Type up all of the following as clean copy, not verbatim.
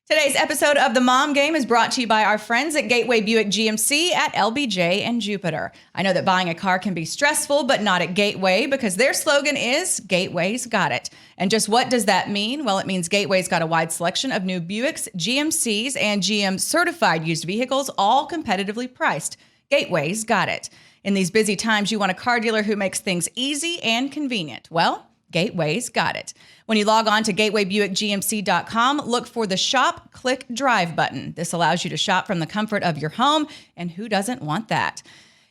Today's episode of The Mom Game is brought to you by our friends at Gateway Buick GMC at LBJ and Jupiter. I know that buying a car can be stressful, but not at Gateway because their slogan is Gateway's Got It. And just what does that mean? Well, it means Gateway's got a wide selection of new Buicks, GMCs, and GM certified used vehicles, all competitively priced. Gateway's got it. In these busy times, you want a car dealer who makes things easy and convenient. Well, Gateway's got it. When you log on to gatewaybuickgmc.com, look for the Shop, Click, Drive button. This allows you to shop from the comfort of your home, and who doesn't want that?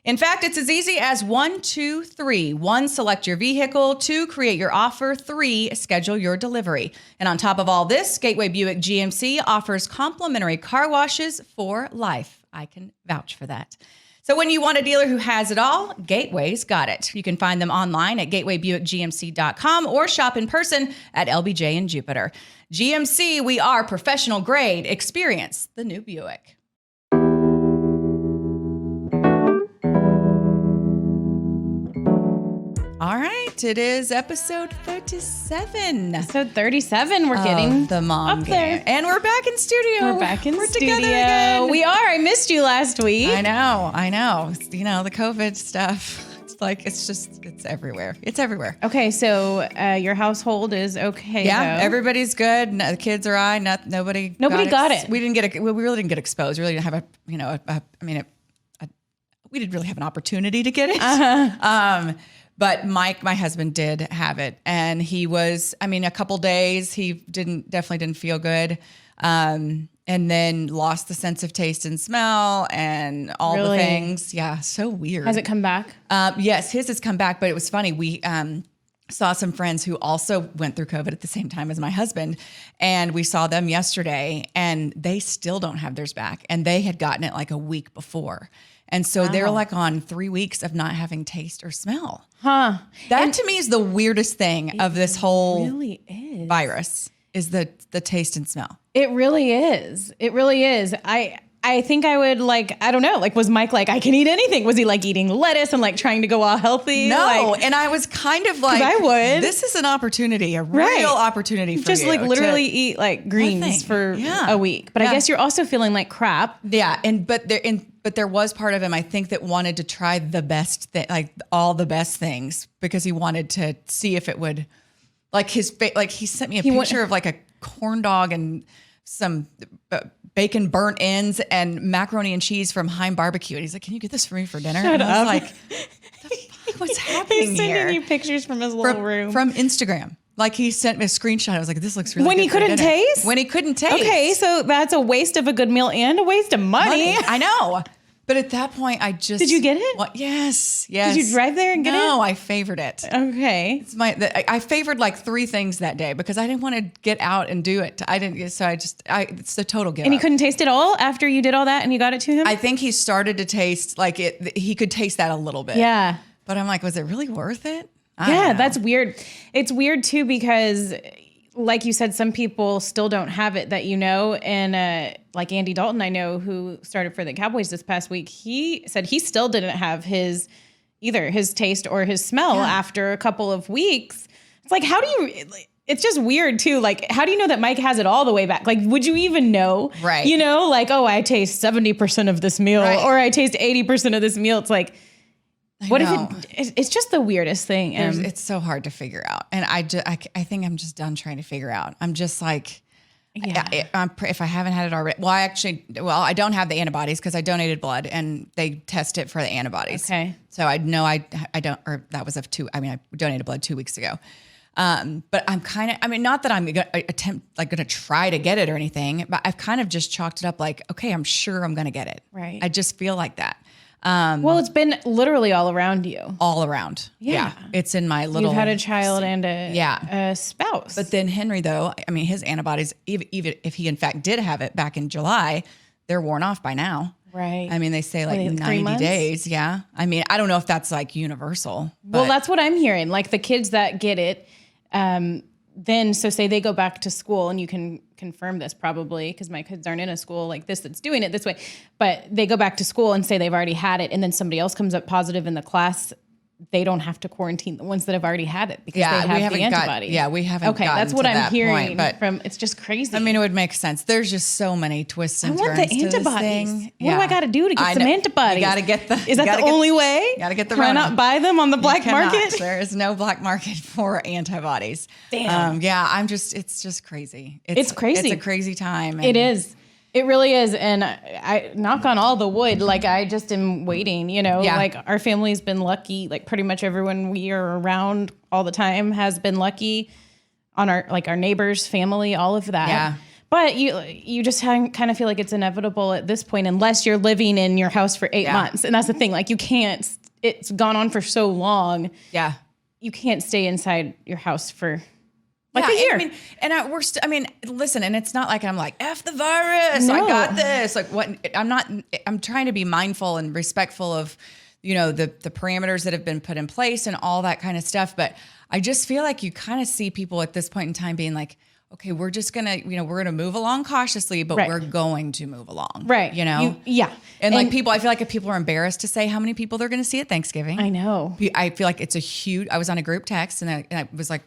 In fact, it's as easy as 1, 2, 3. 1, select your vehicle. 2, create your offer. 3, schedule your delivery. And on top of all this, Gateway Buick GMC offers complimentary car washes for life. I can vouch for that. So when you want a dealer who has it all, Gateway's got it. You can find them online at gatewaybuickgmc.com or shop in person at LBJ and Jupiter. GMC, we are professional grade. Experience the new Buick. All right, it is episode 37. Episode 37, we're getting the Mom up Game. there. And we're back in studio. We're back in studio. Together again. We are. I missed you last week. I know. You know, the COVID stuff. It's everywhere. It's everywhere. Okay, so your household is okay. Yeah, though. everybody's good. No, the kids are all right. Nobody got it. We didn't we really didn't get exposed. We really didn't have we didn't really have an opportunity to get it. Uh-huh. But Mike, my husband, did have it, and he was. A couple days he definitely didn't feel good, and then lost the sense of taste and smell and all the things. Yeah, so weird. Has it come back? Yes, his has come back, but it was funny. We saw some friends who also went through COVID at the same time as my husband, and we saw them yesterday, and they still don't have theirs back, and they had gotten it like a week before. And so they're like on 3 weeks of not having taste or smell. Huh. That to me is the weirdest thing of this whole virus is the taste and smell. It really is. It really is. I think I would I don't know, was Mike I can eat anything? Was he eating lettuce and trying to go all healthy? No, and I was kind of I would. This is an opportunity, a real opportunity for just you. Literally eat greens for a week. But I guess you're also feeling like crap. Yeah, but there was part of him, I think, that wanted to try the best thing, all the best things, because he wanted to see if it would, he sent me a picture of a corn dog and some bacon burnt ends and macaroni and cheese from Heim Barbecue. And he's like, "Can you get this for me for dinner?" Shut I was up. The fuck, what's happening He's here? sending you pictures from his little room. From Instagram. He sent me a screenshot. I was like, "This looks really when good." He couldn't taste? When he couldn't taste. Okay, so that's a waste of a good meal and a waste of money. I know. But at that point, I just... Did you get it? Well, yes. Did you drive there and get it? No, I favored it. Okay. I favored 3 things that day because I didn't want to get out and do it. It's a total give And up. he couldn't taste it all after you did all that and you got it to him? I think he started to taste he could taste that a little bit. Yeah. But I'm like, was it really worth it? Yeah, that's weird. It's weird too because, like you said, some people still don't have it that you know. And like Andy Dalton, I know, who started for the Cowboys this past week, he said he still didn't have either his taste or his smell after a couple of weeks. It's how do you... It's just weird too. How do you know that Mike has it all the way back? Would you even know? Right. You know, I taste 70% of this meal or I taste 80% of this meal. It's what if it's just the weirdest thing. It's so hard to figure out. And I think I'm just done trying to figure out. I'm just if I haven't had it already, I don't have the antibodies because I donated blood and they test it for the antibodies. Okay. So I know I don't, or that was I donated blood 2 weeks ago. But I'm kind of, not that I'm going to try to get it or anything, but I've kind of just chalked it up okay, I'm sure I'm going to get it. Right. I just feel like that. Well, it's been literally all around you. All around. Yeah. It's in my little... You've had a child and a spouse. But then Henry, though, his antibodies, even if he in fact did have it back in July, they're worn off by now. Right. They say 90 days. Yeah. I don't know if that's universal. Well, that's what I'm hearing. The kids that get it, then say they go back to school, and you can confirm this probably because my kids aren't in a school like this that's doing it this way, but they go back to school and say they've already had it, and then somebody else comes up positive in the class, they don't have to quarantine the ones that have already had it because they have the antibody. We haven't. Okay, gotten that's what to I'm that hearing point, but from. It's just crazy. I mean, it would make sense. There's just so many twists and I want turns the to this antibodies. thing. What do I got to do to get some antibodies? You got to get the. Is that the only way? Got to get the. Can I Rona. not buy them on the black market? There is no black market for antibodies. Damn. It's just crazy. It's crazy. It's a crazy time. It is. It really is. And I knock on all the wood, like I just am waiting, like our family's been lucky. Like pretty much everyone we are around all the time has been lucky on our neighbors, family, all of that. Yeah. But you just kind of feel like it's inevitable at this point, unless you're living in your house for 8 months. And that's the thing. Like you can't, it's gone on for so long. Yeah. You can't stay inside your house for a year. Listen, and it's not like I'm like, F the virus, No. I got this. Like what, I'm trying to be mindful and respectful of, the parameters that have been put in place and all that kind of stuff. But I just feel like you kind of see people at this point in time being like, okay, we're just gonna, we're gonna move along cautiously, but we're going to move along. Right. And like people, I feel like if people are embarrassed to say how many people they're gonna see at Thanksgiving. I know. I feel like it's I was on a group text and I was like,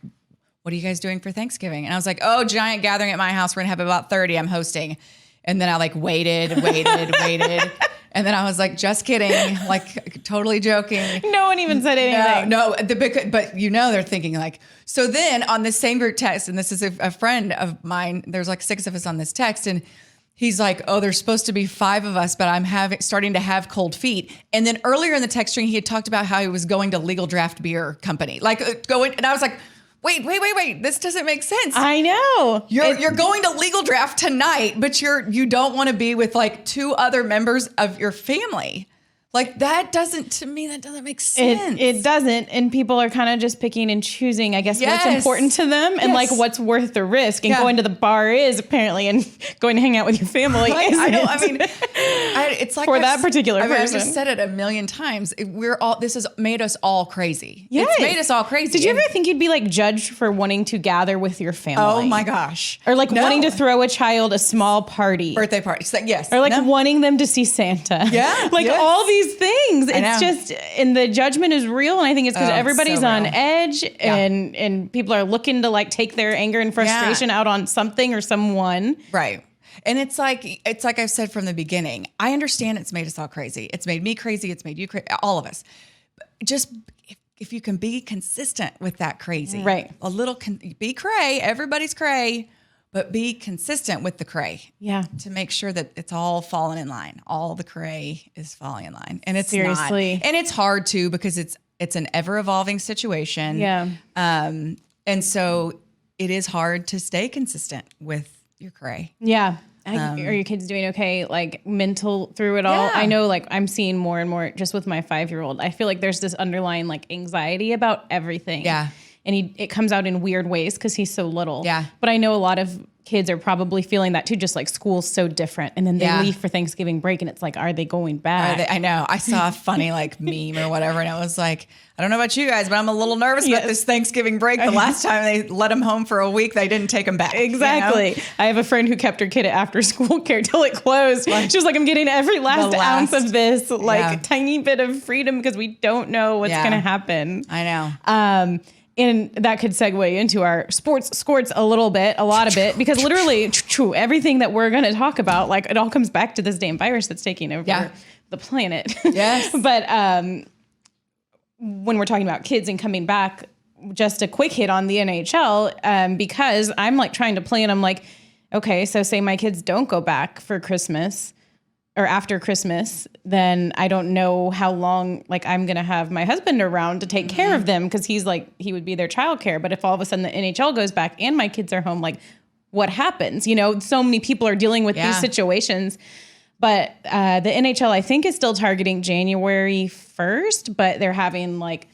what are you guys doing for Thanksgiving? And I was like, oh, giant gathering at my house. We're gonna have about 30. I'm hosting. And then I like waited. And then I was like, just kidding, like totally joking. No one even said anything. No, but they're thinking like, so then on this same group text, and this is a friend of mine, there's like 6 of us on this text, and he's like, oh, there's supposed to be 5 of us, but I'm starting to have cold feet. And then earlier in the text string, he had talked about how he was going to Legal Draft Beer Company, and I was like, wait, this doesn't make sense. I know. You're going to Legal Draft tonight, but you don't want to be with like 2 other members of your family. Like that doesn't make sense. It doesn't. And people are kind of just picking and choosing, I guess, what's important to them and like what's worth the risk. And going to the bar is apparently, and going to hang out with your family isn't. I know. I mean, it's like for that particular person. I've just said it a million times. This has made us all crazy. Yes. It's made us all crazy. Did you ever think you'd be like judged for wanting to gather with your family? Oh my gosh. Or like wanting to throw a child a small party. Birthday party. So, yes. Or like wanting them to see Santa. Yeah. Like all these things. It's just, and the judgment is real. And I think it's because everybody's on edge and people are looking to like take their anger and frustration out on something or someone. Right. And it's like I've said from the beginning, I understand it's made us all crazy. It's made me crazy. It's made you crazy. All of us. Just if you can be consistent with that crazy, right? A little, be cray. Everybody's cray. But be consistent with the cray. Yeah. To make sure that it's all falling in line. All the cray is falling in line. And it's seriously not. And it's hard too because it's an ever evolving situation. Yeah. And so it is hard to stay consistent with your cray. Yeah. Are your kids doing okay? Like mental through it all? I know like I'm seeing more and more just with my 5-year-old. I feel like there's this underlying like anxiety about everything. Yeah. And it comes out in weird ways because he's so little. Yeah. But I know a lot of kids are probably feeling that too, just like school's so different. And then they leave for Thanksgiving break and it's like, are they going back? I know. I saw a funny like meme or whatever. And I was like, I don't know about you guys, but I'm a little nervous about this Thanksgiving break. The last time they let them home for a week, they didn't take them back. Exactly. You know? I have a friend who kept her kid at after school care till it closed. She was like, I'm getting every last ounce of this like tiny bit of freedom because we don't know what's going to happen. I know. And that could segue into our sports a lot of it, because literally everything that we're going to talk about, like it all comes back to this damn virus that's taking over the planet. Yes. But when we're talking about kids and coming back, just a quick hit on the NHL, because I'm like trying to plan. I'm like, okay, so say my kids don't go back for Christmas or after Christmas, then I don't know how long like I'm going to have my husband around to take care of them, because he's like, he would be their childcare. But if all of a sudden the NHL goes back and my kids are home, like what happens? You know, so many people are dealing with these situations. But the NHL, I think, is still targeting January 1st, but they're having like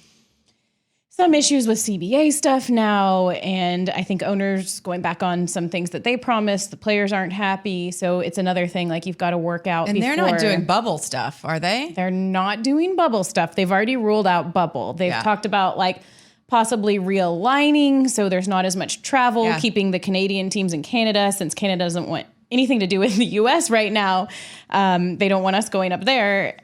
some issues with CBA stuff now. And I think owners going back on some things that they promised. The players aren't happy. So it's another thing like you've got to work out. And they're not doing bubble stuff, are they? They're not doing bubble stuff. They've already ruled out bubble. They've talked about like possibly realigning. So there's not as much travel, keeping the Canadian teams in Canada, since Canada doesn't want anything to do with the US right now. They don't want us going up there.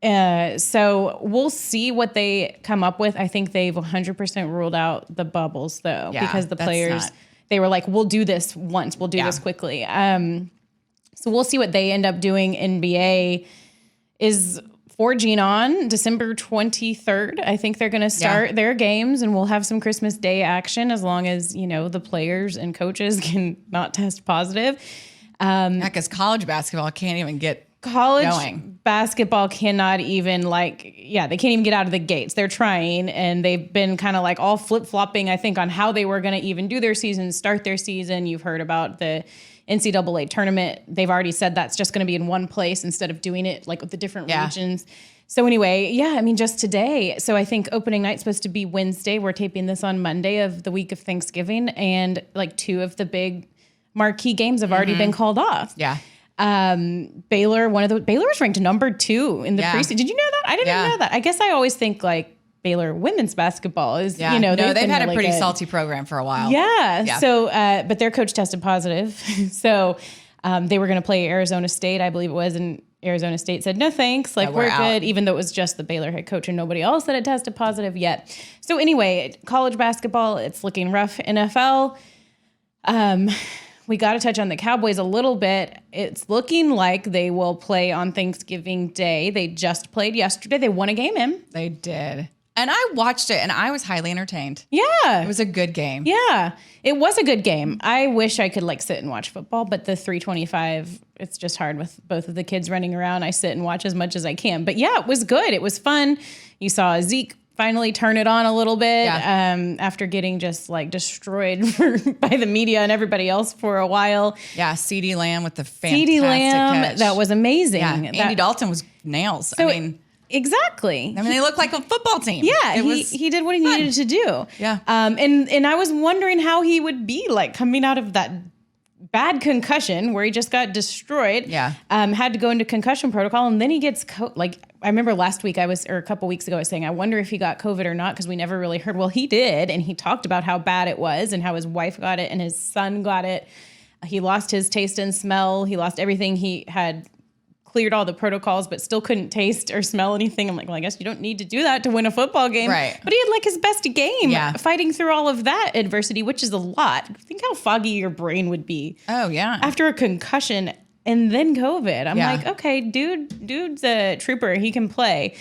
So we'll see what they come up with. I think they've 100% ruled out the bubbles though, Yeah, because the that's players, not- they were like, we'll do this once, we'll do this quickly. So we'll see what they end up doing. NBA is forging on December 23rd. I think they're going to start their games, and we'll have some Christmas Day action as long as, the players and coaches can not test positive. Because college basketball can't even get College going. basketball cannot even they can't even get out of the gates. They're trying, and they've been kind of like all flip-flopping, I think, on how they were going to even do their season, start their season. You've heard about the NCAA tournament. They've already said that's just going to be in one place instead of doing it like with the different regions. So anyway, just today. So I think opening night's supposed to be Wednesday. We're taping this on Monday of the week of Thanksgiving, and like two of the big marquee games have already been called off. Yeah. Baylor was ranked number 2 in the preseason. Did you know that? I didn't know that. I guess I always think like Baylor women's basketball is, they've had a really pretty good. salty program for a while. Yeah. So, but their coach tested positive. So, they were going to play Arizona State, I believe it was, and Arizona State said, no, thanks. Like, we're good, even though it was just the Baylor head coach and nobody else that had tested positive yet. So anyway, college basketball, it's looking rough. NFL, we got to touch on the Cowboys a little bit. It's looking like they will play on Thanksgiving Day. They just played yesterday. They won a game in. They did. And I watched it, and I was highly entertained. Yeah. It was a good game. Yeah. It was a good game. I wish I could sit and watch football, but the 325, it's just hard with both of the kids running around. I sit and watch as much as I can. But yeah, it was good. It was fun. You saw Zeke finally turn it on a little bit after getting just destroyed by the media and everybody else for a while. Yeah, CeeDee Lamb with the fantastic CeeDee Lamb, catch. that was amazing. Yeah, Andy Dalton was nails. Exactly. They look like a football team. Yeah, he did what he needed to do. Yeah. And I was wondering how he would be coming out of that bad concussion where he just got destroyed. Yeah. Had to go into concussion protocol, and then he gets I remember last week or a couple weeks ago I was saying I wonder if he got COVID or not, because we never really heard. Well, he did, and he talked about how bad it was and how his wife got it and his son got it. He lost his taste and smell. He lost everything. He had cleared all the protocols, but still couldn't taste or smell anything. I'm like, well, I guess you don't need to do that to win a football game. Right. But he had his best game fighting through all of that adversity, which is a lot. Think how foggy your brain would be. Oh, yeah. After a concussion and then COVID. I'm like, okay, dude's a trooper. He can play.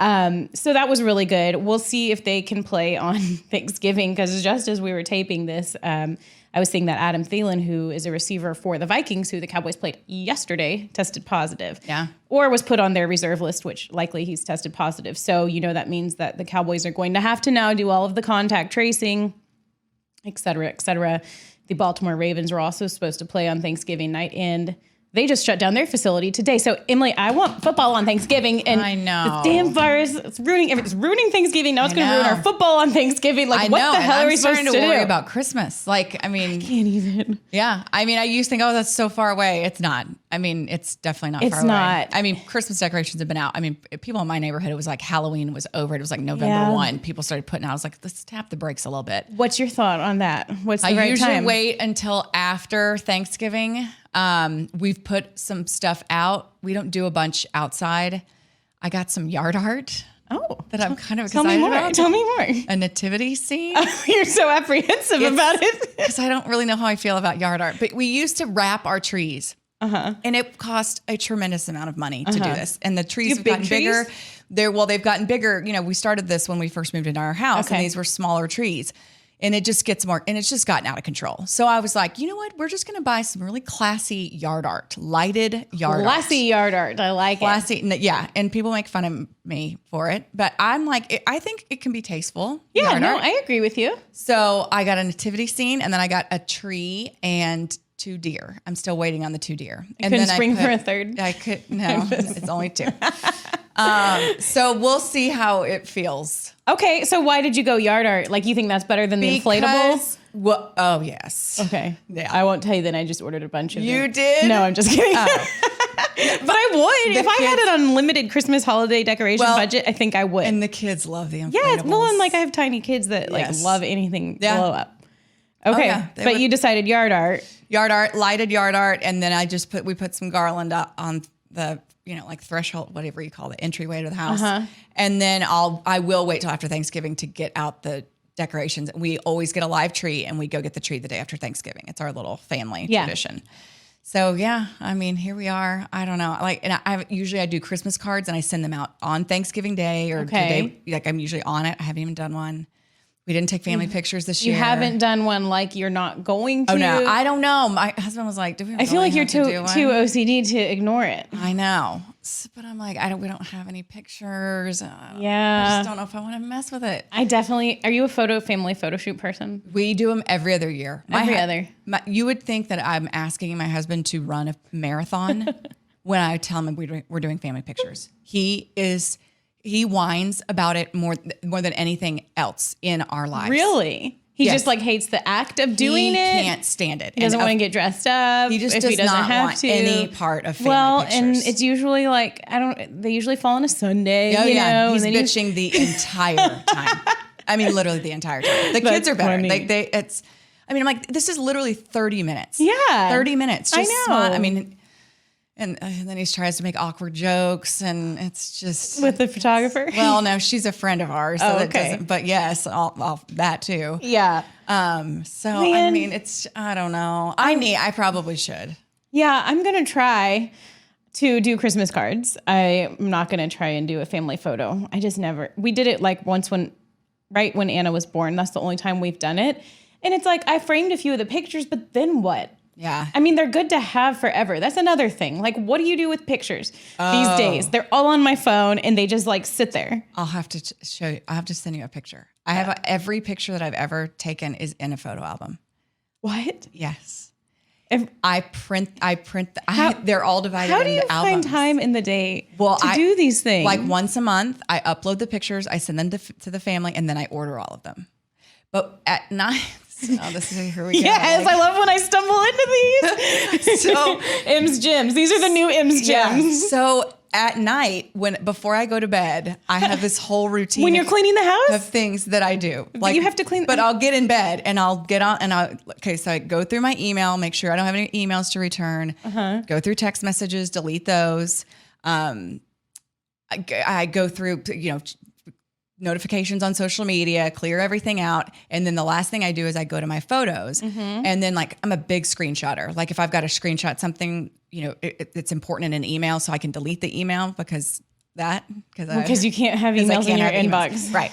So that was really good. We'll see if they can play on Thanksgiving, because just as we were taping this, I was seeing that Adam Thielen, who is a receiver for the Vikings, who the Cowboys played yesterday, tested positive. Yeah. Or was put on their reserve list, which likely he's tested positive. So, that means that the Cowboys are going to have to now do all of the contact tracing, et cetera, et cetera. The Baltimore Ravens were also supposed to play on Thanksgiving night, and they just shut down their facility today. So, Emily, I want football on Thanksgiving, and I know. this damn virus, it's ruining Thanksgiving. Now it's going to ruin our football on Thanksgiving. What the hell are we supposed to do? I'm starting to worry about Christmas. I can't even. Yeah. I used to think, oh, that's so far away. It's not. It's definitely not far away. It's not. Christmas decorations have been out. People in my neighborhood, it was Halloween was over. It was November 1. People started putting out. I was like, let's tap the brakes a little bit. What's your thought on that? What's the right time? I usually wait until after Thanksgiving. We've put some stuff out. We don't do a bunch outside. I got some yard art. Oh, that I'm kind of excited about. Tell me more. A nativity scene. You're so apprehensive about it. Because I don't really know how I feel about yard art. But we used to wrap our trees. And it cost a tremendous amount of money to do this. And the trees have gotten bigger. They've gotten bigger. We started this when we first moved into our house, and these were smaller trees. And it just gets more, and it's just gotten out of control. So I was like, you know what? We're just going to buy some really classy yard art, lighted yard art. Classy yard art. I like it. Yeah. And people make fun of me for it. But I'm like, I think it can be tasteful. Yeah, yard art. I agree with you. So I got a nativity scene, and then I got a tree and 2 deer. I'm still waiting on the 2 deer. And then spring for a third? I could, no, it's only 2. So we'll see how it feels. Okay, so why did you go yard art? You think that's better than the inflatable? Well, oh, yes. Okay. Yeah. I won't tell you then. I just ordered a bunch of You it. did? No, I'm just kidding. Oh. But I would. If I had an unlimited Christmas holiday decoration budget, I think I would. And the kids love the inflatables. Yes, well, and I have tiny kids that love anything blow up. Okay, but you decided yard art. Yard art, lighted yard art, and then we put some garland on the like threshold, whatever you call the entryway to the house. And then I will wait till after Thanksgiving to get out the decorations. We always get a live tree and we go get the tree the day after Thanksgiving. It's our little family tradition. So yeah, I mean, here we are. I don't know. Like, and I usually do Christmas cards and I send them out on Thanksgiving Day or the day, like I'm usually on it. I haven't even done one. We didn't take family pictures this year. You haven't done one like you're not going to? Oh no, I don't know. My husband was like, "Do we?" I feel like you're too OCD to ignore it. I know, but I'm like, we don't have any pictures. I just don't know if I want to mess with it. I definitely. Are you a family photo shoot person? We do them every other year. You would think that I'm asking my husband to run a marathon when I tell him we're doing family pictures. He whines about it more than anything else in our lives. Really? He just like hates the act of doing it. He can't stand it. He doesn't want to get dressed up. He just does not want any part of family pictures. And it's usually like they usually fall on a Sunday. He's bitching the entire time. I mean, literally the entire time. The kids are better. I'm like, this is literally 30 minutes. Yeah, 30 minutes. Just I know. And then he tries to make awkward jokes, and it's just with the photographer. Well, no, she's a friend of ours, so that doesn't. But yes, all that too. Yeah. So I mean, I don't know. I probably should. Yeah, I'm gonna try to do Christmas cards. I'm not gonna try and do a family photo. I just never. We did it like once when Anna was born. That's the only time we've done it, and it's like I framed a few of the pictures, but then what? Yeah. I mean, they're good to have forever. That's another thing. Like, what do you do with pictures these days? They're all on my phone and they just like sit there. I'll have to show you. I'll have to send you a picture. I have every picture that I've ever taken is in a photo album. What? Yes. I print. They're all divided into albums. How do you find time in the day to do these things? Like once a month, I upload the pictures, I send them to the family, and then I order all of them. But at night... Oh, this is here we go. Yes, I love when I stumble into these. So Im's Gems. These are the new Im's Gems. Yeah. So at night, before I go to bed, I have this whole routine. When you're cleaning the house? Of things that I do. Like you have to clean. But I'll get in bed and I'll get on and so I go through my email, make sure I don't have any emails to return. Go through text messages, delete those. I go through, notifications on social media, clear everything out. And then the last thing I do is I go to my photos and then I'm a big screenshotter. Like if I've got to screenshot something, it's important in an email so I can delete the email because you can't have emails in your inbox. Right.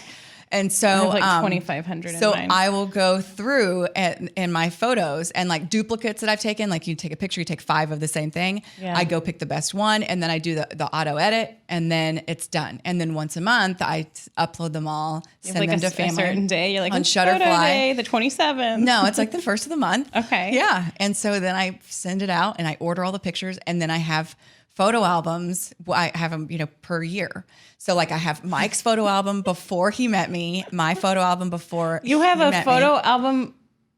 And so, I have like 2,500 so I will go through in my photos and like duplicates that I've taken, like you take a picture, you take 5 of the same thing. Yeah. I go pick the best one and then I do the auto edit and then it's done. And then once a month I upload them all, send them to family. A certain day, you're like, on Shutterfly. Day, the 27th. No, it's like the first of the month. Okay. Yeah. And so then I send it out and I order all the pictures and then I have photo albums. I have them, per year. So like I have Mike's photo album before he met me, my photo album before you have a photo album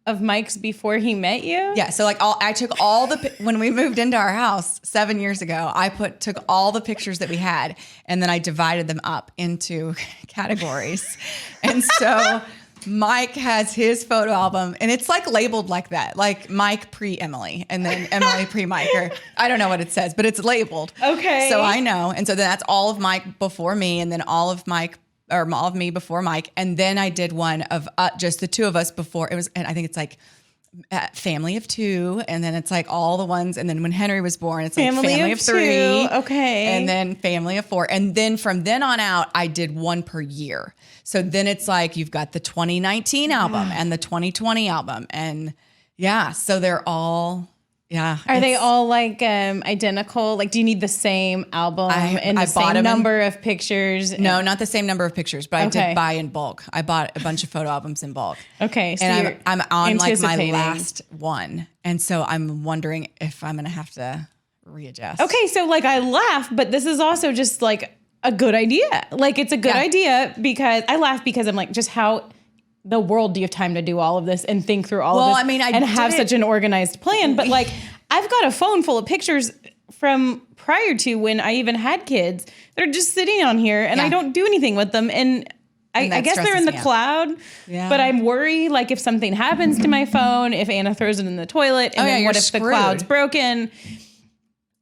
of Mike's before he met you? Yeah. So like I took all when we moved into our house 7 years ago, I took all the pictures that we had and then I divided them up into categories. And so Mike has his photo album and it's like labeled like that, like Mike pre-Emily and then Emily pre-Mike, or I don't know what it says, but it's labeled. Okay. So I know. And so then that's all of Mike before me and then all of me before Mike. And then I did one of just the two of us before it was, and I think it's like family of 2. And then it's like all the ones. And then when Henry was born, it's like family of 3. Okay. And then family of 4. And then from then on out, I did one per year. So then it's like you've got the 2019 album and the 2020 album. And yeah, so they're all, yeah. Are they all like identical? Like, do you need the same album and the same number of pictures? No, not the same number of pictures, but I did buy in bulk. I bought a bunch of photo albums in bulk. Okay. So and I'm on like my last one. And so I'm wondering if I'm going to have to readjust. Okay. So like I laugh, but this is also just like a good idea. Like it's a good idea because I laugh because I'm like, just how the world do you have time to do all of this and think through all of this? I mean, and have such an organized plan. But like, I've got a phone full of pictures from prior to when I even had kids. They're just sitting on here and I don't do anything with them. And I guess they're in the cloud, but I'm worried like if something happens to my phone, if Anna throws it in the toilet and then what if the cloud's broken?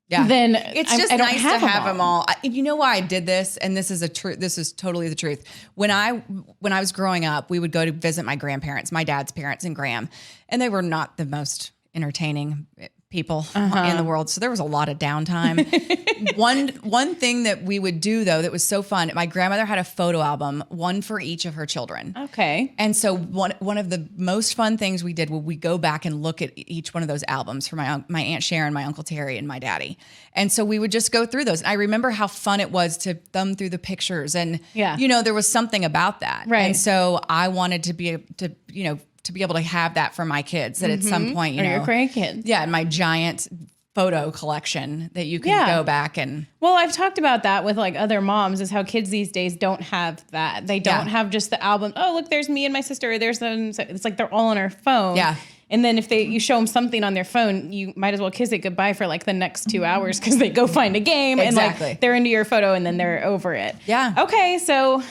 Yeah. then It's I just don't nice to a have mom. them all. You know why I did this? And this is this is totally the truth. When I was growing up, we would go to visit my grandparents, my dad's parents in Graham, and they were not the most entertaining people in the world. So there was a lot of downtime. One thing that we would do though that was so fun, my grandmother had a photo album, one for each of her children. Okay. And so one of the most fun things we did was we go back and look at each one of those albums for my Aunt Sharon, my Uncle Terry, and my daddy. And so we would just go through those. And I remember how fun it was to thumb through the pictures. And, there was something about that. Right. And so I wanted to be able to have that for my kids, that at some point, Or your grandkids. Yeah, my giant photo collection that you can go back and. Well, I've talked about that with like other moms, is how kids these days don't have that. They don't have just the album. Oh, look, there's me and my sister. There's them. So it's like they're all on our phone. Yeah. And then if you show them something on their phone, you might as well kiss it goodbye for like the next 2 hours, because they go find a game and like they're into your photo and then they're over it. Yeah. Okay, so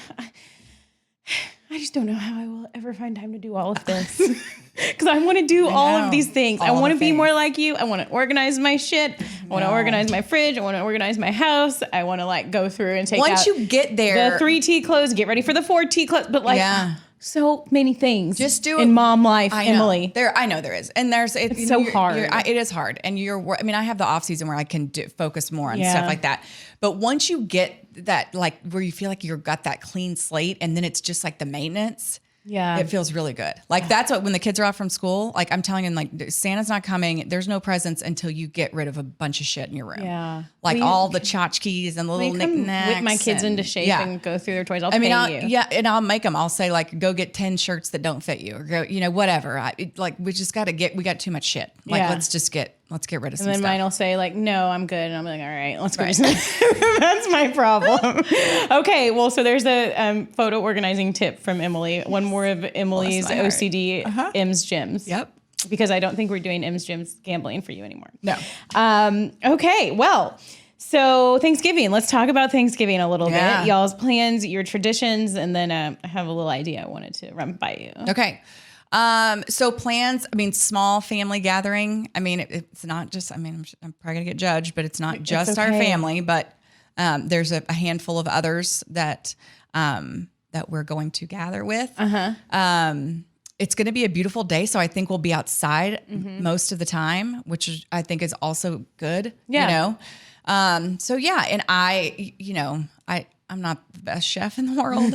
I just don't know how I will ever find time to do all of this. Because I want to do all of these things. I want to be more like you. I want to organize my shit. I want to organize my fridge. I want to organize my house. I want to like go through and take Once you get there, the 3T clothes, get ready for the 4T clothes. But like, so many things. Just do it in mom life, I Emily. Know. I know there is, and it's so hard. It is hard, and I mean, I have the off season where I can focus more on stuff like that. But once you get that, like where you feel like you've got that clean slate, and then it's just like the maintenance. Yeah. It feels really good. Like that's what, when the kids are off from school, like I'm telling them, like Santa's not coming. There's no presents until you get rid of a bunch of shit in your room. Yeah. Like all the tchotchkes and the little knickknacks. Whip my kids into shape and go through their toys. I'll pay you. Yeah. And I'll make them. I'll say like, go get 10 shirts that don't fit you, or go, whatever. We just got to we got too much shit. Like, let's get rid of some stuff. And then mine will say like, no, I'm good. And I'm like, all right, let's go. That's my problem. Okay. Well, so there's a photo organizing tip from Emily. One more of Emily's OCD M's Gyms. Yep. Because I don't think we're doing M's Gyms gambling for you anymore. No. Okay. Well, so Thanksgiving, let's talk about Thanksgiving a little bit. Y'all's plans, your traditions, and then I have a little idea I wanted to run by you. Okay. So plans, I mean, small family gathering. I mean, it's not just, I mean, I'm probably gonna get judged, but it's not just our family, but, there's a handful of others that we're going to gather with. It's going to be a beautiful day. So I think we'll be outside most of the time, which I think is also good, So yeah. And I'm not the best chef in the world.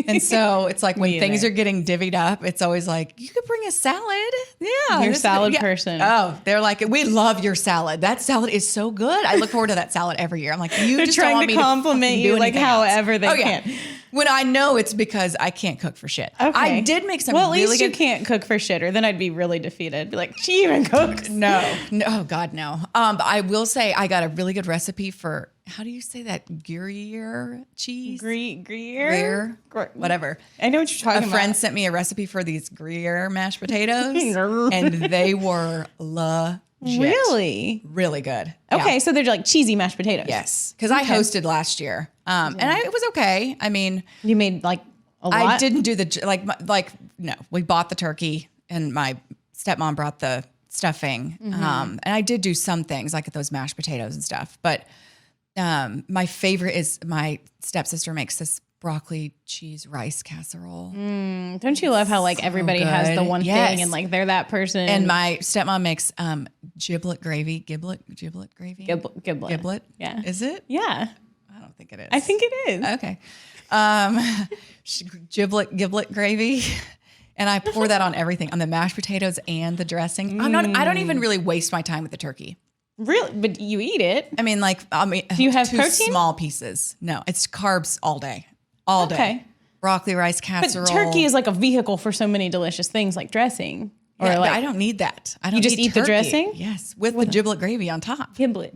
And so it's like when things are getting divvied up, it's always like, you could bring a salad. Yeah. You're a salad person. Oh, they're like, we love your salad. That salad is so good. I look forward to that salad every year. I'm like, they're just trying don't want to me compliment you like however they can. When I know it's because I can't cook for shit. Okay. I did make some at really least you can't cook for shit, or then I'd be really defeated. Be like, she even cooks? No, oh God, no. But I will say I got a really good recipe for, how do you say that? Gruyere cheese? Gruyere? Whatever. I know what you're talking about. A friend sent me a recipe for these Gruyere mashed potatoes, and they were legit. Really good. Okay, so they're like cheesy mashed potatoes. Yes, because I hosted last year, and it was okay. I mean, you made like a lot. I didn't do no. We bought the turkey, and my stepmom brought the stuffing, and I did do some things like those mashed potatoes and stuff. But my favorite is my stepsister makes this broccoli cheese rice casserole. Don't you love how like everybody has the one thing and like they're that person? And my stepmom makes giblet gravy. Giblet gravy? Giblet. Yeah. Is it? Yeah. I don't think it is. I think it is. Okay. Giblet gravy. And I pour that on everything, on the mashed potatoes and the dressing. I don't even really waste my time with the turkey. Really? But you eat it. I mean, do you have two protein? Small pieces. No, it's carbs all day. All day. Okay. Broccoli rice casserole. But turkey is like a vehicle for so many delicious things like dressing. Or like, I don't need that. I don't You just need eat turkey. the dressing? Yes, with the giblet gravy on top. Giblet.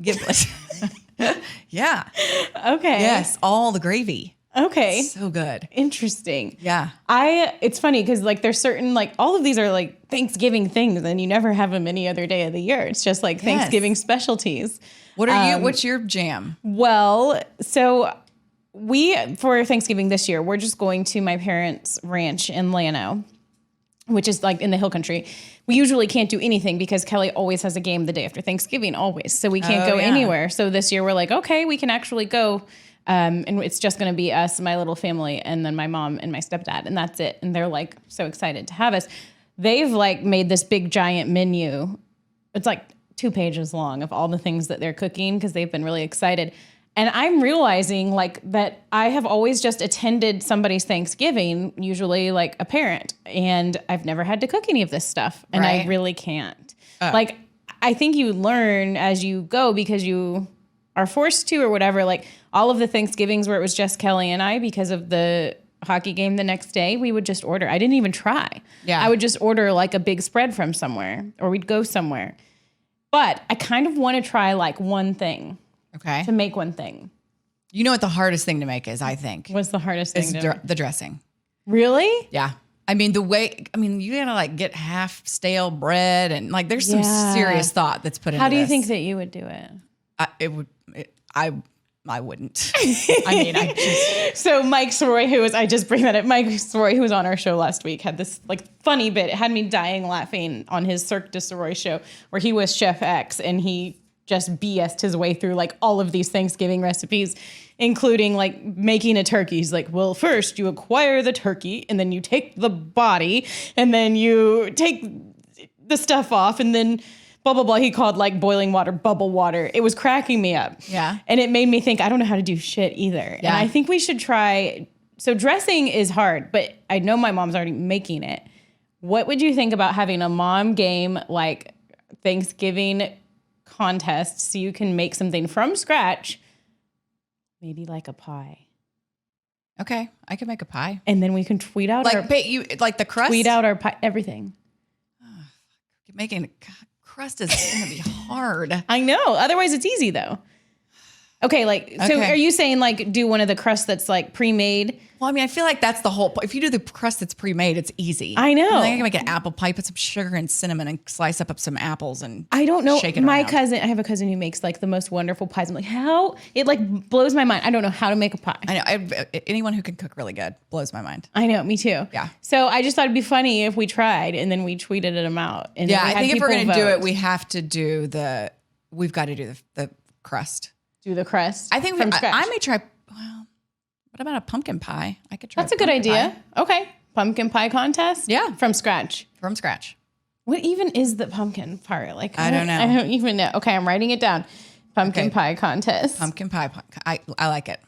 Yeah. Okay. Yes, all the gravy. Okay. So good. Interesting. Yeah. It's funny because like there's certain, like all of these are like Thanksgiving things and you never have them any other day of the year. It's just like Thanksgiving specialties. What's your jam? Well, so for Thanksgiving this year, we're just going to my parents' ranch in Llano. which is like in the hill country, we usually can't do anything because Kelly always has a game the day after Thanksgiving, always. So we can't go anywhere. So this year we're like, okay, we can actually go. And it's just going to be us, my little family, and then my mom and my stepdad, and that's it. And they're like so excited to have us. They've like made this big giant menu. It's like 2 pages long of all the things that they're cooking because they've been really excited. And I'm realizing like that I have always just attended somebody's Thanksgiving, usually like a parent, and I've never had to cook any of this stuff. And I really can't. Like, I think you learn as you go because you are forced to or whatever. Like all of the Thanksgivings where it was just Kelly and I because of the hockey game the next day, we would just order. I didn't even try. Yeah. I would just order like a big spread from somewhere or we'd go somewhere. But I kind of want to try like one thing. Okay. To make one thing. You know what the hardest thing to make is, I think? What's the hardest thing? Is the dressing. Really? Yeah. I mean, you gotta like get half stale bread and like there's some serious thought that's put into How do you this. think that you would do it? I wouldn't. I mean, I just. So Mike Soroy, I just bring that up. Mike Soroy, who was on our show last week, had this like funny bit. It had me dying laughing on his Cirque du Soroy show where he was Chef X and he just BS'd his way through like all of these Thanksgiving recipes, including like making a turkey. He's like, well, first you acquire the turkey and then you take the body and then you take the stuff off and then blah, blah, blah. He called like boiling water, bubble water. It was cracking me up. Yeah. And it made me think, I don't know how to do shit either. Yeah. And I think we should try. So dressing is hard, but I know my mom's already making it. What would you think about having a mom game like Thanksgiving contest so you can make something from scratch, maybe like a pie, Okay, I could make a pie. and then we can tweet out Like, our but you like the crust. tweet out our pie, everything. Making crust is gonna be hard. I know. Otherwise, it's easy though. Okay, like so. Okay. Are you saying like do one of the crusts that's like pre-made? Well, I mean, I feel like that's the whole point. If you do the crust that's pre-made, it's easy. I know. I can make an apple pie, put some sugar and cinnamon, and slice up some apples and I don't know. shake it My around. cousin, I have a cousin who makes like the most wonderful pies. I'm like, how? It like blows my mind. I don't know how to make a pie. I know anyone who can cook really good blows my mind. I know, me too. Yeah. So I just thought it'd be funny if we tried and then we tweeted them out. And Yeah, then we I had think if we're people gonna do vote. it, we have to do we've got to do the crust. Do the crust. I think from I scratch. may try. Well, what about a pumpkin pie? I could try. That's a good pumpkin idea. pie Okay. Pumpkin pie contest? Yeah. From scratch. from scratch. What even is the pumpkin part? Like I don't know. I don't even know. Okay, I'm writing it down. Pumpkin Okay. pie contest. Pumpkin pie. I like it.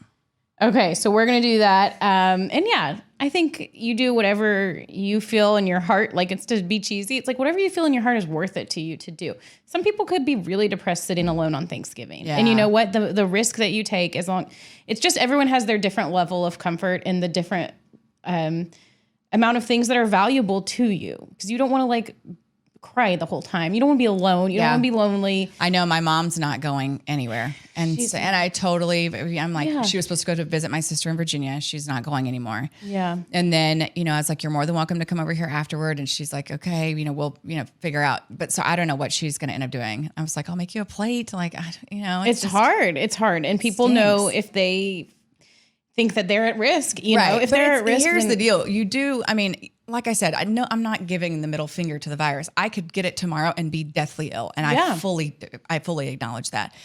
Okay, so we're gonna do that. And yeah, I think you do whatever you feel in your heart. Like it's to be cheesy. It's like whatever you feel in your heart is worth it to you to do. Some people could be really depressed sitting alone on Thanksgiving. And you Yeah. know what? The risk that you take, it's just everyone has their different level of comfort and the different amount of things that are valuable to you. Because you don't want to like cry the whole time. You don't want to be alone. You don't Yeah. want to be lonely. I know my mom's not going anywhere, and I totally. I'm like, Yeah. she was supposed to go to visit my sister in Virginia. She's not going anymore. Yeah. And then, I was like, you're more than welcome to come over here afterward. And she's like, okay, we'll, figure out. But so I don't know what she's going to end up doing. I was like, I'll make you a plate. Like, It's just hard. It's hard. And people know if they think that they're at risk, you know, if But they're at risk. here's then- the deal. You do, like I said, I know I'm not giving the middle finger to the virus. I could get it tomorrow and be deathly ill. And Yeah. I fully acknowledge that.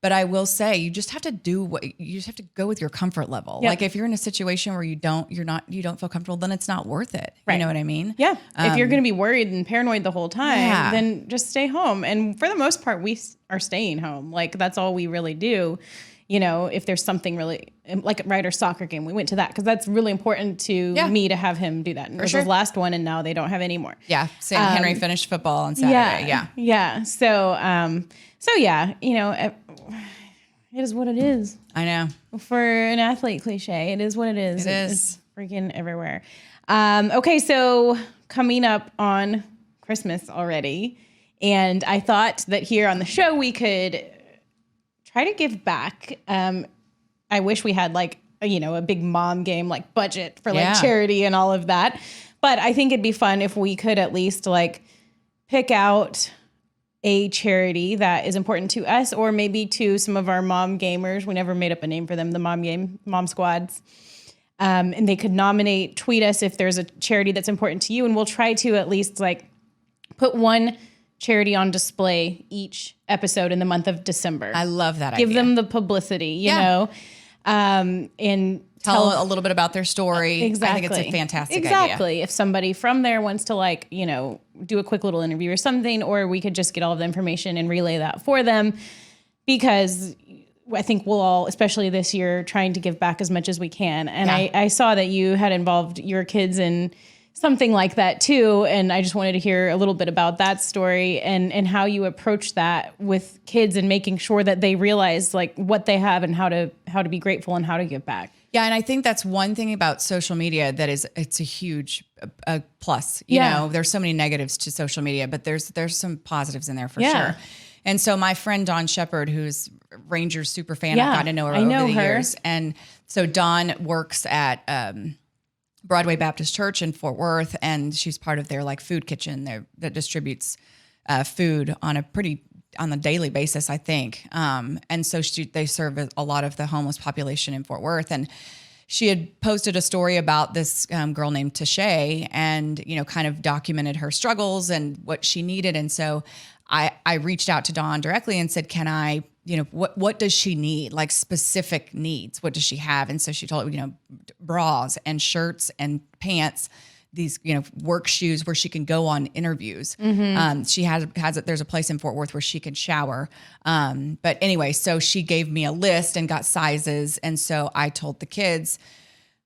But I will say, you just have to you just have to go with your comfort level. Yep. Like if you're in a situation where you don't feel comfortable, then it's not worth it. Right. You know what I mean? Yeah. If you're going to be worried and paranoid the whole time, Yeah. then just stay home. And for the most part, we are staying home. Like that's all we really do. You know, if there's something really like Ryder's soccer game, we went to that because that's really important to me to have him do that. And it was sure. his last one, and now they don't have any more. Yeah. St. Henry finished football on Saturday. Yeah. Yeah. So yeah, it is what it is. I know. For an athlete cliche, it is what it is. It is. It's freaking everywhere. Okay, so coming up on Christmas already, and I thought that here on the show we could try to give back. I wish we had like a big mom game like budget for like charity and all of that, but I think it'd be fun if we could at least like pick out a charity that is important to us or maybe to some of our mom gamers. We never made up a name for them, the mom squads. And they could nominate, tweet us if there's a charity that's important to you. And we'll try to at least like put one charity on display each episode in the month of December. I love that Give idea. them the publicity, you know, and Tell a little bit about their story. Exactly. I think it's a fantastic idea. Exactly. If somebody from there wants to like, you know, do a quick little interview or something, or we could just get all of the information and relay that for them, because I think we'll all, especially this year, trying to give back as much as we can. And I saw that you had involved your kids in something like that too. And I just wanted to hear a little bit about that story and how you approach that with kids and making sure that they realize like what they have and how to be grateful and how to give back. Yeah, and I think that's one thing about social media that it's a huge plus. You know, there's so many negatives to social media, but there's some positives in there for sure. And so my friend Dawn Shepard, who's Rangers super fan, I've gotten to know her over the years. And so Dawn works at Broadway Baptist Church in Fort Worth, and she's part of their like food kitchen there that distributes food on a daily basis, I think. And so they serve a lot of the homeless population in Fort Worth. And she had posted a story about this girl named Tashay and, you know, kind of documented her struggles and what she needed. And so I reached out to Dawn directly and said, can I, you know, what does she need? Like specific needs. What does she have? And so she told me, you know, bras and shirts and pants, these, you know, work shoes where she can go on interviews. She has there's a place in Fort Worth where she can shower. But anyway, so she gave me a list and got sizes. And so I told the kids,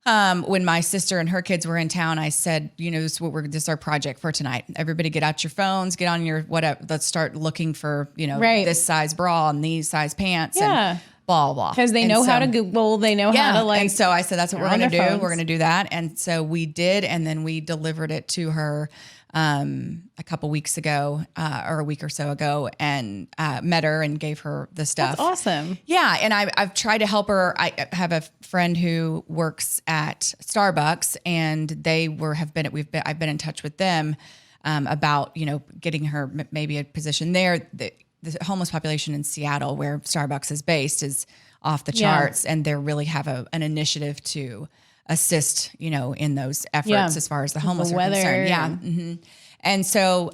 when my sister and her kids were in town, I said, you know, this is our project for tonight. Everybody get out your phones, get on your whatever. Let's start looking for, you know, this size bra and these size pants and blah, blah. Because they know how to Google, they know how to like. And so I said, that's what we're going to do. We're going to do that. And so we did. And then we delivered it to her a couple weeks ago or a week or so ago and met her and gave her the stuff. That's awesome. Yeah. And I've tried to help her. I have a friend who works at Starbucks and I've been in touch with them about, you know, getting her maybe a position there. The homeless population in Seattle where Starbucks is based is off the charts and they really have an initiative to assist, you know, in those efforts as far as the homeless are concerned. Yeah. Mm-hmm. And so,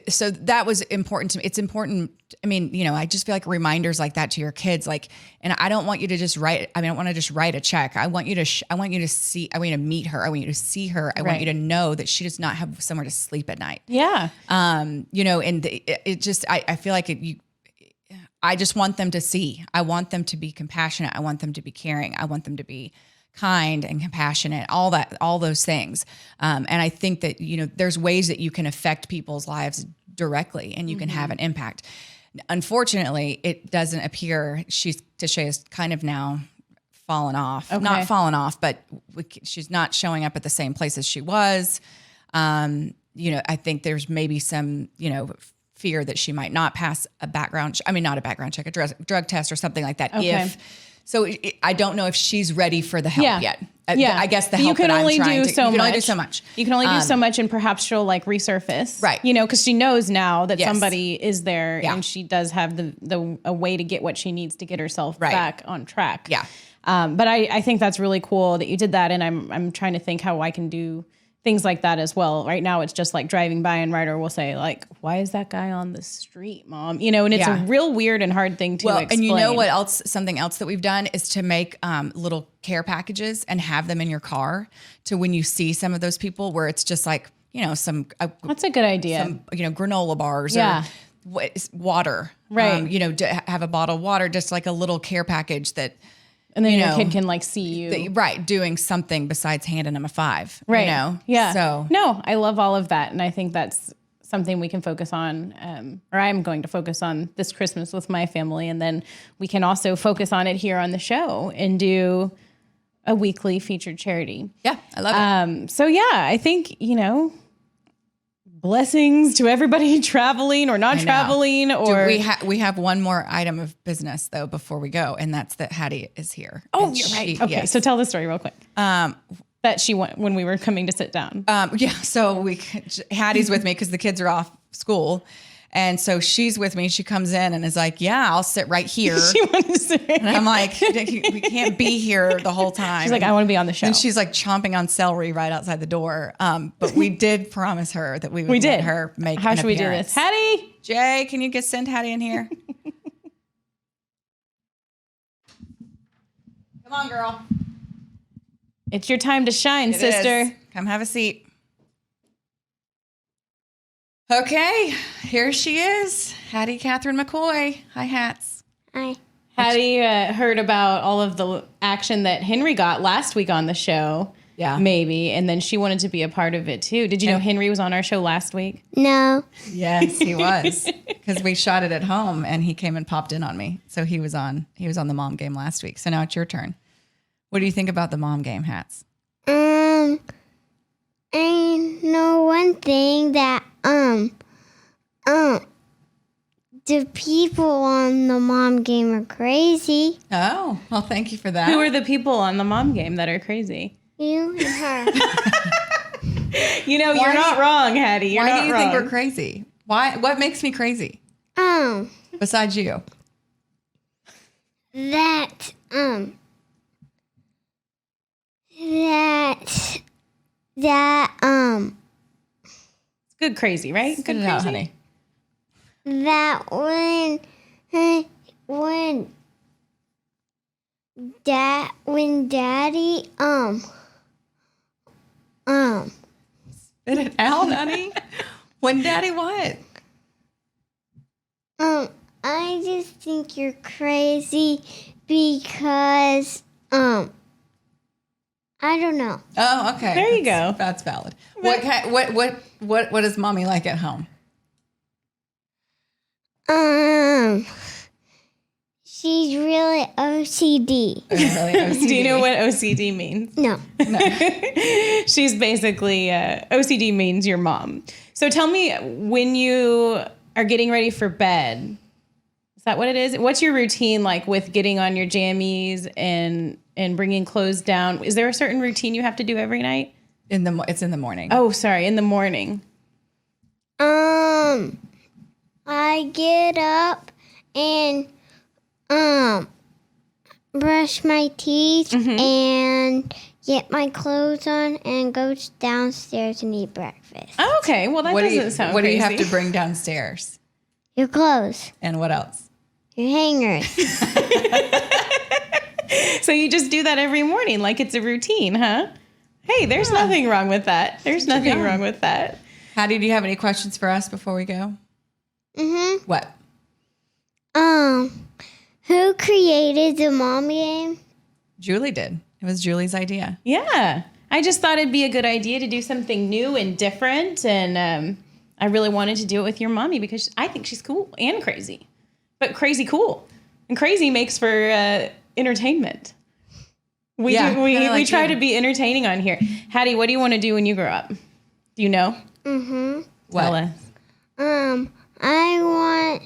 so that was important to me. It's important. I mean, you know, I just feel like reminders like that to your kids, like, and I don't want you to just I don't want to just write a check. I want you to meet her. I want you to see her. I want you to know that she does not have somewhere to sleep at night. Yeah. You know, and it just, I feel like I just want them to see. I want them to be compassionate. I want them to be caring. I want them to be kind and compassionate, all those things. And I think that, you know, there's ways that you can affect people's lives directly and you can have an impact. Unfortunately, it doesn't appear Tashay is kind of now fallen off, not fallen off, but she's not showing up at the same place as she was. You know, I think there's maybe some, you know, fear that she might not pass not a background check, a drug test or something like that. So I don't know if she's ready for the help yet. I guess the help that I'm trying to. You can only do so much. You can only do so much, and perhaps she'll like resurface, right? You know, because she knows now that somebody is there, and she does have a way to get what she needs to get herself back on track. Yeah. But I think that's really cool that you did that, and I'm trying to think how I can do things like that as well. Right now, it's just like driving by and Ryder will say like, why is that guy on the street, Mom? You know, and it's a real weird and hard thing to explain. And you know what else, something else that we've done is to make little care packages and have them in your car to when you see some of those people where it's just like, you know, that's a good idea. Some, you know, granola bars or water. Right. You know, to have a bottle of water, just like a little care package that, and then your kid can like see you. Doing something besides handing them a $5. Right. You know? Yeah. So. No, I love all of that. And I think that's something we can focus on, or I'm going to focus on this Christmas with my family. And then we can also focus on it here on the show and do a weekly featured charity. Yeah, I love it. So yeah, I think, you know, blessings to everybody traveling or not traveling. Or we have one more item of business though before we go, and that's that Hattie is here. Oh, you're right. Okay, so tell the story real quick. That she went when we were coming to sit down. So Hattie's with me because the kids are off school, And so she's with me. She comes in and is like, yeah, I'll sit right here. She wanted to say. And I'm like, we can't be here the whole time. She's like, I want to be on the show. And she's like chomping on celery right outside the door. But we did promise her that we would let her make How an should we do appearance. this? Hattie? Jay, can you send Hattie in here? Come on, girl. It's your time to shine, It sister. is. Come have a seat. Okay, here she is, Hattie Catherine McCoy. Hi, Hats. Hi. Hattie heard about all of the action that Henry got last week on the show. Yeah. Maybe. And then she wanted to be a part of it too. Did you know Henry was on our show last week? No. Yes, he was. Because we shot it at home and he came and popped in on me. So he was on the mom game last week. So now it's your turn. What do you think about the mom game, Hats? I know one thing that the people on the mom game are crazy. Oh, well, thank you for that. Who are the people on the mom game that are crazy? You and her. You know, you're not wrong, Hattie. You're Why not do you wrong. think we're crazy? Why? What makes me crazy besides you? That It's good crazy, right? Get Good it crazy. out, honey. that when daddy Spit it out, honey. When daddy what? I just think you're crazy because I don't know. Oh, okay. There you go. That's valid. What is mommy like at home? She's really OCD. Do you know what OCD means? No. She's basically OCD means your mom. So tell me, when you are getting ready for bed, is that what it is? What's your routine like with getting on your jammies and bringing clothes down? Is there a certain routine you have to do every night? It's in the morning. Oh, sorry, in the morning. I get up and brush my teeth and get my clothes on and go downstairs and eat breakfast. Oh, okay, well that doesn't sound What do crazy. you have to bring downstairs? Your clothes, And what else? your hangers. So you just do that every morning, like it's a routine, huh? Hey, there's nothing wrong with that. There's nothing wrong with that. Hattie, do you have any questions for us before we go? What? Who created the mom game? Julie did. It was Julie's idea. Yeah. I just thought it'd be a good idea to do something new and different. And I really wanted to do it with your mommy because I think she's cool and crazy. But crazy cool. And crazy makes for entertainment. We kinda like try you. to be entertaining on here. Hattie, what do you want to do when you grow up? Do you know? What? Tell us. I want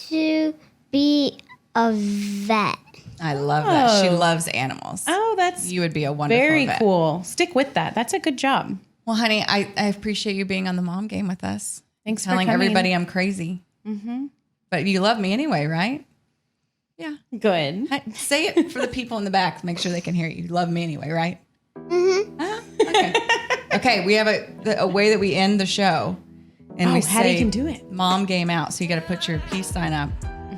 to be a vet. I love that. She Oh. loves animals. Oh, that's You would be a wonderful very vet. cool. Stick with that. That's a good job. Well, honey, I appreciate you being on the mom game with us. Thanks for Telling coming. everybody I'm crazy. But you love me anyway, right? Yeah. Good. Say it for the people in the back. Make sure they can hear you. You love me anyway, right? Okay. Okay. We have a way that we end the show, and Oh, we Hattie say can do it. Mom game out. So you got to put your peace sign up.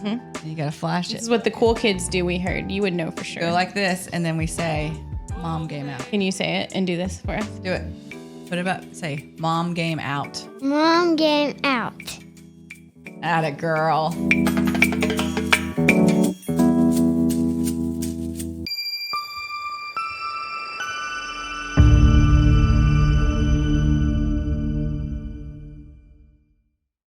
And you got to flash This it. is what the cool kids do, we heard. You would know for sure. Go like this, and then we say Mom game out. Can you say it and do this for us? Do it. Put it up. Say Mom game out. Mom game out. Atta girl.